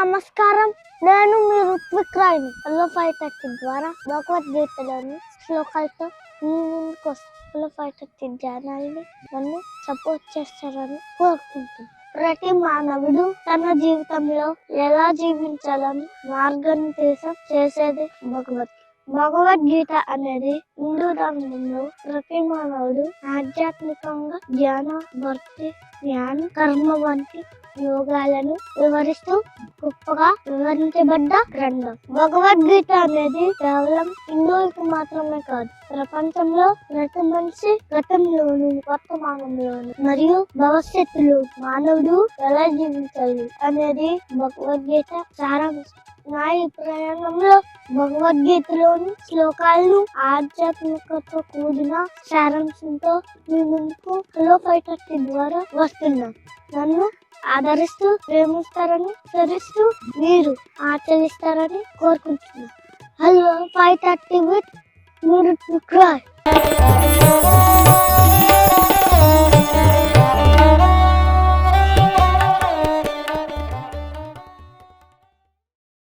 నమస్కారం. నేను మీ ఋత్విక్ రాయ్ని. హలో 5:30 ద్వారా భగవద్గీతలోని శ్లోకాలతో మీ ముందుకు వస్తాను. హలో 5:30 ఛానల్ని నన్ను సపోర్ట్ చేస్తారని కోరుకుంటున్నాను. ప్రతి మానవుడు తన జీవితంలో ఎలా జీవించాలని మార్గనిర్దేశం చేసేది భగవద్గీత అనేది హిందూ ధర్మంలో ప్రతి మానవుడు ఆధ్యాత్మికంగా ధ్యాన, భక్తి, జ్ఞాన, కర్మ వంటి యోగాలను వివరిస్తూ గొప్పగా వివరించబడ్డ గ్రంథం. భగవద్గీత అనేది కేవలం హిందువులకు మాత్రమే కాదు, ప్రపంచంలో ప్రతి మనిషి గతంలోను, వర్తమానంలోను మరియు భవిష్యత్తులో మానవుడు ఎలా జీవించాలి అనేది భగవద్గీత సారాంశం. నా ఈ ప్రయాణంలో భగవద్గీతలోని శ్లోకాలను ఆధ్యాత్మికతో కూడిన సారాంశంతో మీ ముందుకు హలో 5:30 ద్వారా వస్తున్నా. నన్ను ఆదరిస్తూ, ప్రేమిస్తారని, సరిస్తూ మీరు ఆచరిస్తారని కోరుకుంటున్నా. హలో 5:30 విత్ మీరు